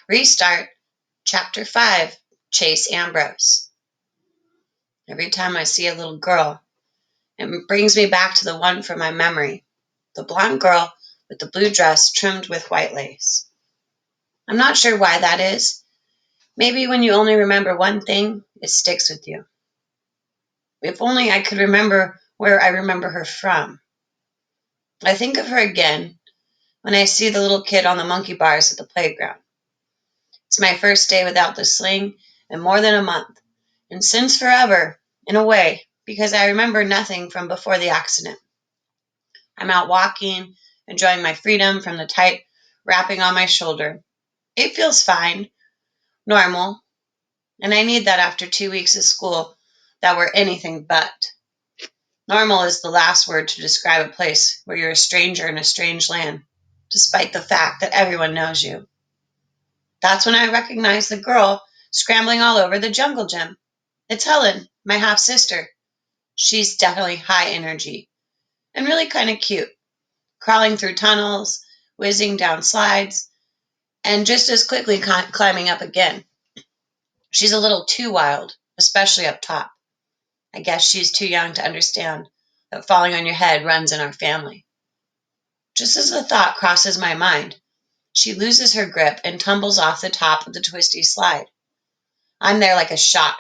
Restart, Chapter 5, Chase Ambrose. Every time I see a little girl, it brings me back to the one from my memory, the blonde girl with the blue dress trimmed with white lace. I'm not sure why that is. Maybe when you only remember one thing, it sticks with you. If only I could remember where I remember her from. I think of her again when I see the little kid on the monkey bars at the playground. It's my first day without the sling in more than a month, and since forever, in a way, because I remember nothing from before the accident. I'm out walking, enjoying my freedom from the tight wrapping on my shoulder. It feels fine, normal, and I need that after 2 weeks of school that were anything but. Normal is the last word to describe a place where you're a stranger in a strange land, despite the fact that everyone knows you. That's when I recognize the girl scrambling all over the jungle gym. It's Helen, my half sister. She's definitely high energy and really kind of cute, crawling through tunnels, whizzing down slides, and just as quickly climbing up again. She's a little too wild, especially up top. I guess she's too young to understand that falling on your head runs in our family. Just as the thought crosses my mind, she loses her grip and tumbles off the top of the twisty slide. I'm there like a shot,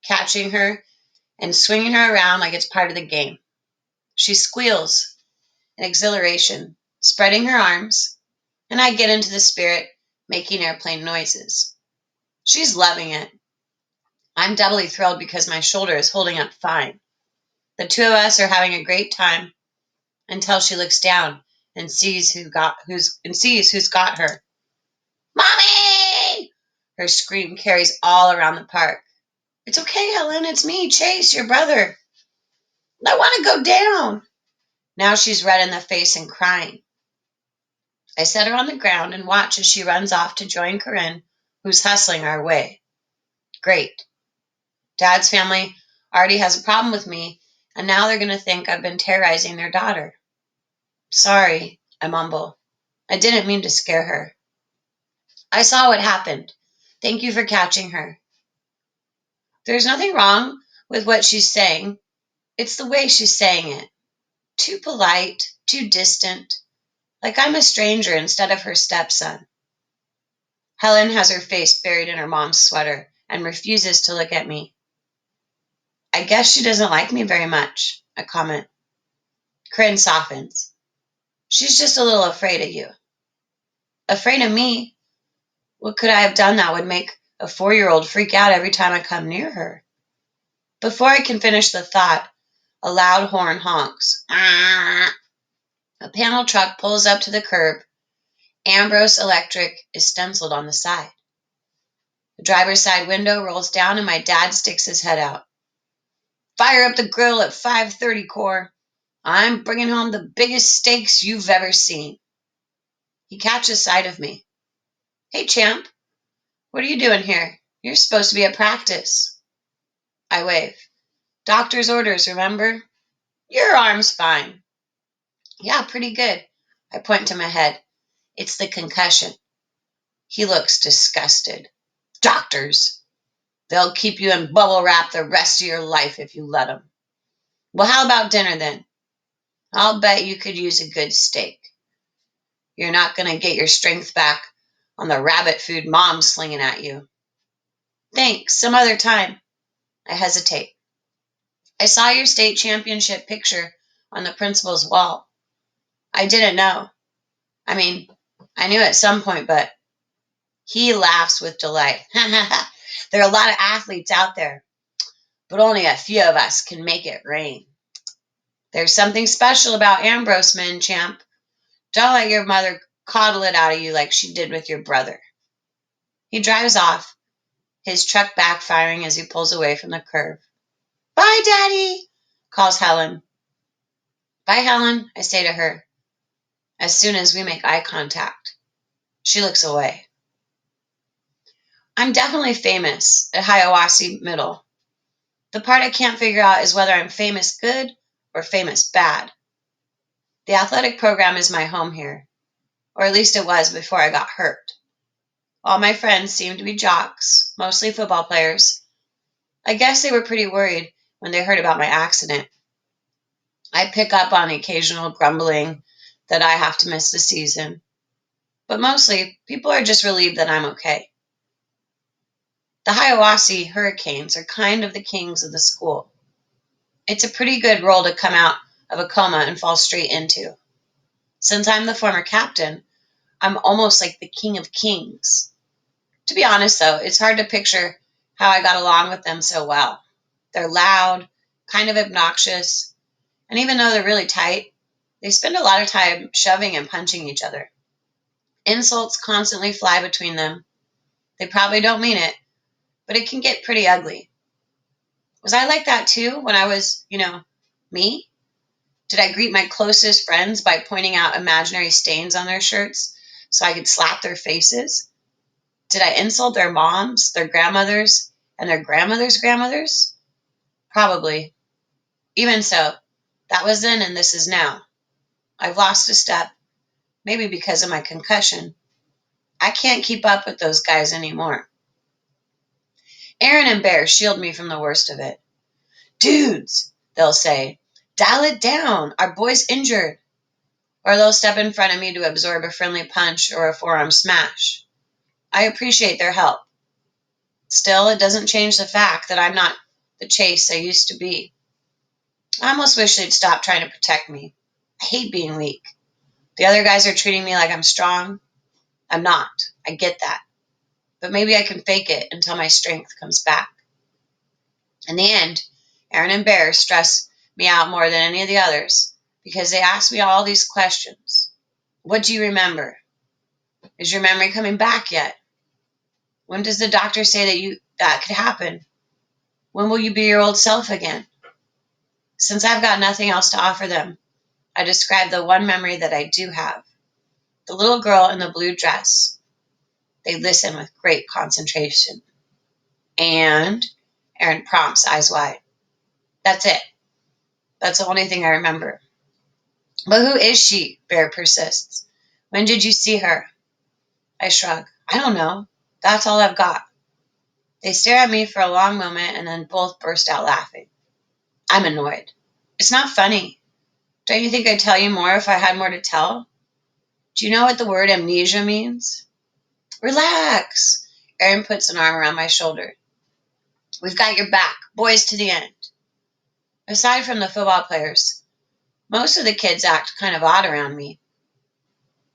catching her and swinging her around like it's part of the game. She squeals in exhilaration, spreading her arms, and I get into the spirit, making airplane noises. She's loving it. I'm doubly thrilled because my shoulder is holding up fine. The two of us are having a great time until she looks down and sees who's got her. Mommy! Her scream carries all around the park. It's okay, Helen. It's me, Chase, your brother. I want to go down. Now she's red in the face and crying. I set her on the ground and watch as she runs off to join Corinne, who's hustling our way. Great. Dad's family already has a problem with me, and now they're going to think I've been terrorizing their daughter. Sorry, I mumble. I didn't mean to scare her. I saw what happened. Thank you for catching her. There's nothing wrong with what she's saying. It's the way she's saying it. Too polite, too distant, like I'm a stranger instead of her stepson. Helen has her face buried in her mom's sweater and refuses to look at me. I guess she doesn't like me very much, I comment. Corinne softens. She's just a little afraid of you. Afraid of me? What could I have done that would make a 4-year-old freak out every time I come near her? Before I can finish the thought, a loud horn honks. A panel truck pulls up to the curb. Ambrose Electric is stenciled on the side. The driver's side window rolls down and my dad sticks his head out. Fire up the grill at 5:30, Core. I'm bringing home the biggest steaks you've ever seen. He catches sight of me. Hey, champ, what are you doing here? You're supposed to be at practice. I wave. Doctor's orders, remember? Your arm's fine. Yeah, pretty good. I point to my head. It's the concussion. He looks disgusted. Doctors. They'll keep you in bubble wrap the rest of your life if you let them. Well, how about dinner then? I'll bet you could use a good steak. You're not going to get your strength back on the rabbit food mom's slinging at you. Thanks, some other time. I hesitate. I saw your state championship picture on the principal's wall. I didn't know. I mean, I knew at some point, but he laughs with delight. There are a lot of athletes out there, but only a few of us can make it rain. There's something special about Ambrose men, champ. Don't let your mother coddle it out of you like she did with your brother. He drives off, his truck backfiring as he pulls away from the curve. Bye, Daddy, calls Helen. Bye, Helen, I say to her, as soon as we make eye contact. She looks away. I'm definitely famous at Hiawassee Middle. The part I can't figure out is whether I'm famous good or famous bad. The athletic program is my home here, or at least it was before I got hurt. All my friends seemed to be jocks, mostly football players. I guess they were pretty worried when they heard about my accident. I pick up on the occasional grumbling that I have to miss the season, but mostly people are just relieved that I'm okay. The Hiawassee Hurricanes are kind of the kings of the school. It's a pretty good role to come out of a coma and fall straight into. Since I'm the former captain, I'm almost like the king of kings. To be honest, though, it's hard to picture how I got along with them so well. They're loud, kind of obnoxious, and even though they're really tight, they spend a lot of time shoving and punching each other. Insults constantly fly between them. They probably don't mean it, but it can get pretty ugly. Was I like that too when I was, me? Did I greet my closest friends by pointing out imaginary stains on their shirts so I could slap their faces? Did I insult their moms, their grandmothers, and their grandmothers' grandmothers? Probably. Even so, that was then and this is now. I've lost a step, maybe because of my concussion. I can't keep up with those guys anymore. Aaron and Bear shield me from the worst of it. Dudes, they'll say, dial it down. Our boy's injured. Or they'll step in front of me to absorb a friendly punch or a forearm smash. I appreciate their help. Still, it doesn't change the fact that I'm not the Chase I used to be. I almost wish they'd stop trying to protect me. I hate being weak. The other guys are treating me like I'm strong. I'm not. I get that. But maybe I can fake it until my strength comes back. In the end, Aaron and Bear stress me out more than any of the others because they ask me all these questions. What do you remember? Is your memory coming back yet? When does the doctor say that could happen? When will you be your old self again? Since I've got nothing else to offer them, I describe the one memory that I do have. The little girl in the blue dress. They listen with great concentration. And Aaron prompts, eyes wide. That's it. That's the only thing I remember. But who is she? Bear persists. When did you see her? I shrug. I don't know. That's all I've got. They stare at me for a long moment and then both burst out laughing. I'm annoyed. It's not funny. Don't you think I'd tell you more if I had more to tell? Do you know what the word amnesia means? Relax. Aaron puts an arm around my shoulder. We've got your back, boys to the end. Aside from the football players, most of the kids act kind of odd around me.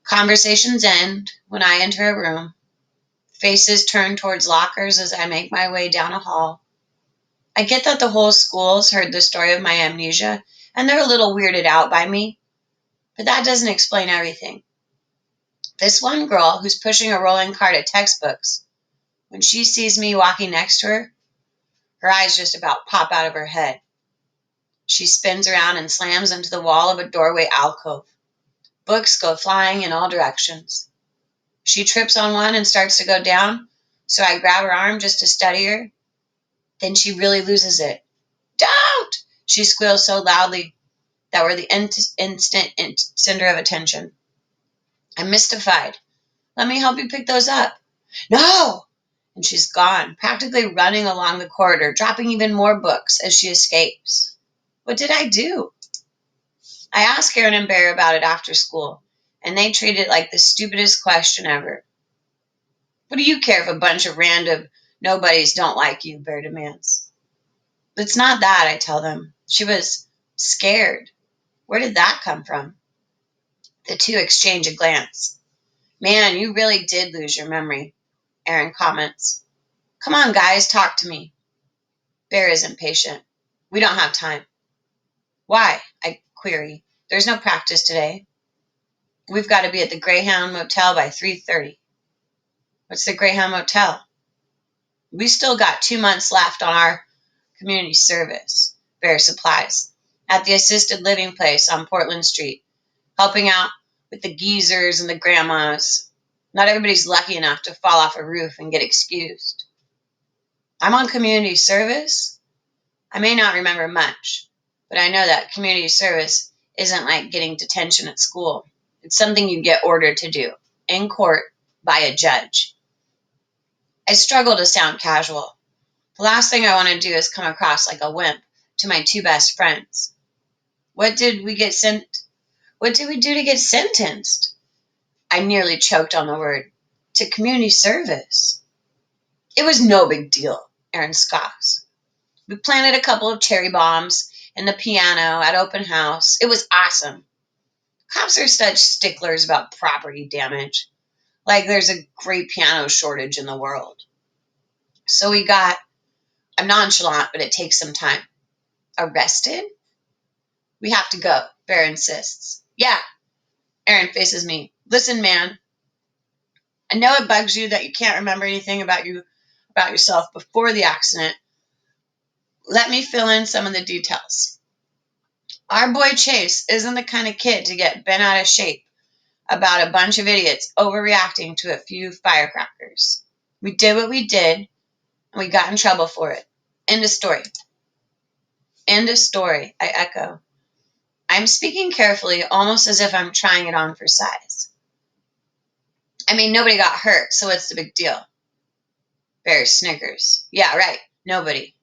Conversations end when I enter a room. Faces turn towards lockers as I make my way down a hall. I get that the whole school's heard the story of my amnesia, and they're a little weirded out by me, but that doesn't explain everything. This one girl who's pushing a rolling cart of textbooks, when she sees me walking next to her, her eyes just about pop out of her head. She spins around and slams into the wall of a doorway alcove. Books go flying in all directions. She trips on one and starts to go down, so I grab her arm just to steady her. Then she really loses it. Don't! She squeals so loudly that we're the instant center of attention. I'm mystified. Let me help you pick those up. No! And she's gone, practically running along the corridor, dropping even more books as she escapes. What did I do? I asked Aaron and Bear about it after school, and they treat it like the stupidest question ever. What do you care if a bunch of random nobodies don't like you? Bear demands. It's not that, I tell them. She was scared. Where did that come from? The two exchange a glance. Man, you really did lose your memory, Aaron comments. Come on, guys, talk to me. Bear is impatient. We don't have time. Why? I query. There's no practice today. We've got to be at the Greyhound Motel by 3:30. What's the Greyhound Motel? We still got 2 months left on our community service, Bear supplies, at the assisted living place on Portland Street, helping out with the geezers and the grandmas. Not everybody's lucky enough to fall off a roof and get excused. I'm on community service? I may not remember much, but I know that community service isn't like getting detention at school. It's something you get ordered to do in court by a judge. I struggle to sound casual. The last thing I want to do is come across like a wimp to my two best friends. What did we get sent? What did we do to get sentenced? I nearly choked on the word. To community service. It was no big deal, Aaron scoffs. We planted a couple of cherry bombs in the piano at open house. It was awesome. Cops are such sticklers about property damage. Like there's a great piano shortage in the world. So I'm nonchalant, but it takes some time. Arrested? We have to go, Bear insists. Yeah, Aaron faces me. Listen, man, I know it bugs you that you can't remember anything about yourself before the accident. Let me fill in some of the details. Our boy Chase isn't the kind of kid to get bent out of shape about a bunch of idiots overreacting to a few firecrackers. We did what we did, and we got in trouble for it. End of story. End of story, I echo. I'm speaking carefully, almost as if I'm trying it on for size. I mean, nobody got hurt, so what's the big deal? Bear snickers. Yeah, right. Nobody.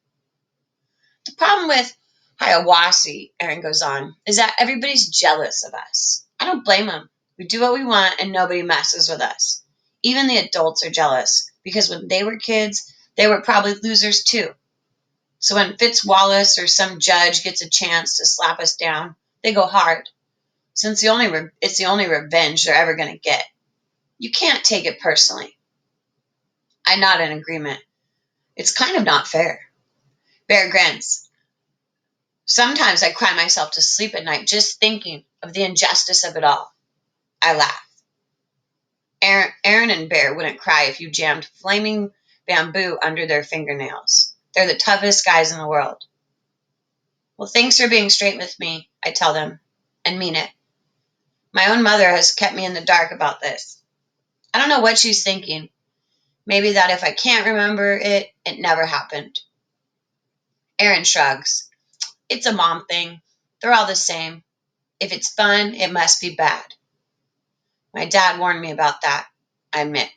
The problem with Hiawassee, Aaron goes on, is that everybody's jealous of us. I don't blame them. We do what we want and nobody messes with us. Even the adults are jealous because when they were kids, they were probably losers too. So when Fitz Wallace or some judge gets a chance to slap us down, they go hard, since it's the only revenge they're ever going to get. You can't take it personally. I nod in agreement. It's kind of not fair. Bear grins. Sometimes I cry myself to sleep at night just thinking of the injustice of it all. I laugh. Aaron and Bear wouldn't cry if you jammed flaming bamboo under their fingernails. They're the toughest guys in the world. Well, thanks for being straight with me, I tell them, and mean it. My own mother has kept me in the dark about this. I don't know what she's thinking. Maybe that if I can't remember it, it never happened. Aaron shrugs. It's a mom thing. They're all the same. If it's fun, it must be bad. My dad warned me about that, I admit.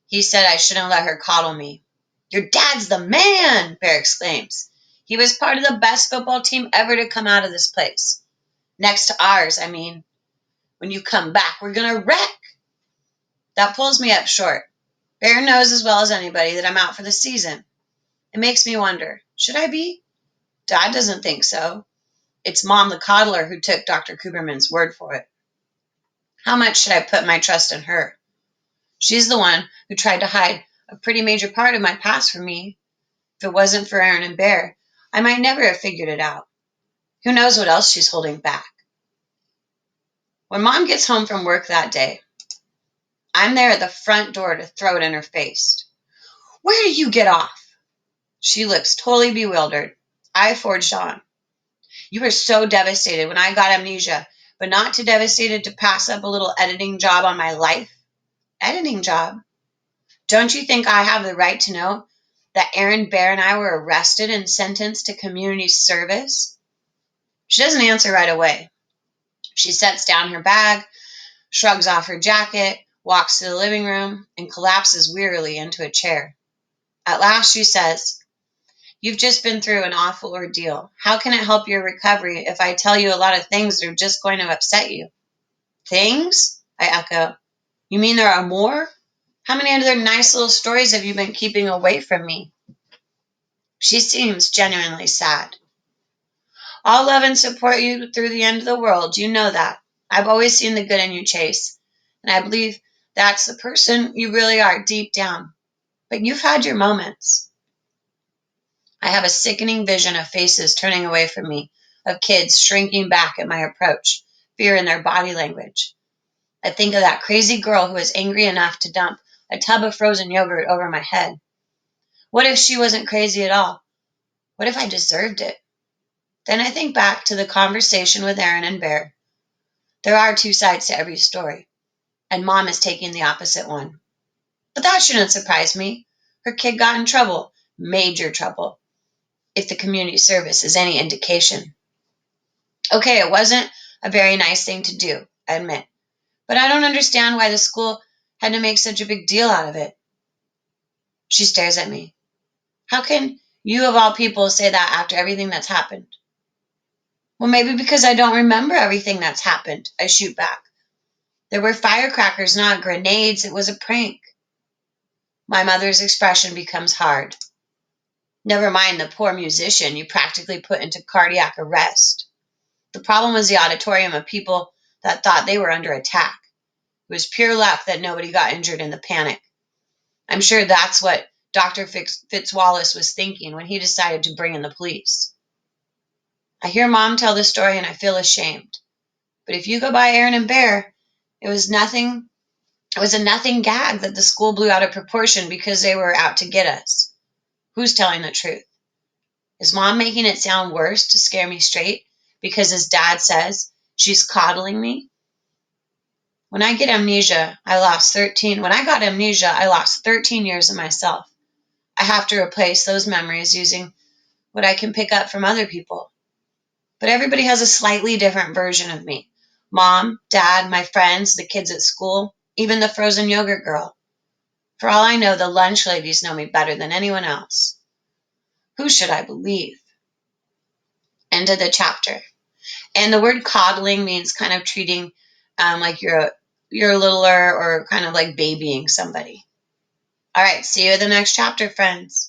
He said I shouldn't let her coddle me. Your dad's the man, Bear exclaims. He was part of the best football team ever to come out of this place. Next to ours, I mean. When you come back, we're going to wreck. That pulls me up short. Bear knows as well as anybody that I'm out for the season. It makes me wonder, should I be? Dad doesn't think so. It's Mom the coddler who took Dr. Kuberman's word for it. How much should I put my trust in her? She's the one who tried to hide a pretty major part of my past from me. If it wasn't for Aaron and Bear, I might never have figured it out. Who knows what else she's holding back? When Mom gets home from work that day, I'm there at the front door to throw it in her face. Where do you get off? She looks totally bewildered. I forged on. You were so devastated when I got amnesia, but not too devastated to pass up a little editing job on my life? Editing job? Don't you think I have the right to know that Aaron Bear and I were arrested and sentenced to community service? She doesn't answer right away. She sets down her bag, shrugs off her jacket, walks to the living room, and collapses wearily into a chair. At last she says, You've just been through an awful ordeal. How can it help your recovery if I tell you a lot of things that are just going to upset you? Things? I echo. You mean there are more? How many other nice little stories have you been keeping away from me? She seems genuinely sad. I'll love and support you through the end of the world. You know that. I've always seen the good in you, Chase. And I believe that's the person you really are deep down. But you've had your moments. I have a sickening vision of faces turning away from me, of kids shrinking back at my approach, fear in their body language. I think of that crazy girl who was angry enough to dump a tub of frozen yogurt over my head. What if she wasn't crazy at all? What if I deserved it? Then I think back to the conversation with Aaron and Bear. There are two sides to every story, and Mom is taking the opposite one. But that shouldn't surprise me. Her kid got in trouble, major trouble, if the community service is any indication. Okay, it wasn't a very nice thing to do, I admit, but I don't understand why the school had to make such a big deal out of it. She stares at me. How can you, of all people, say that after everything that's happened? Well, maybe because I don't remember everything that's happened, I shoot back. There were firecrackers, not grenades. It was a prank. My mother's expression becomes hard. Never mind the poor musician you practically put into cardiac arrest. The problem was the auditorium of people that thought they were under attack. It was pure luck that nobody got injured in the panic. I'm sure that's what Dr. Fitzwallace was thinking when he decided to bring in the police. I hear Mom tell the story and I feel ashamed. But if you go by Aaron and Bear, it was nothing. It was a nothing gag that the school blew out of proportion because they were out to get us. Who's telling the truth? Is Mom making it sound worse to scare me straight because his dad says she's coddling me? When I got amnesia, I lost 13 years of myself. I have to replace those memories using what I can pick up from other people. But everybody has a slightly different version of me. Mom, Dad, my friends, the kids at school, even the frozen yogurt girl. For all I know, the lunch ladies know me better than anyone else. Who should I believe? End of the chapter. And the word coddling means kind of treating like you're littler or kind of like babying somebody. All right, see you in the next chapter, friends.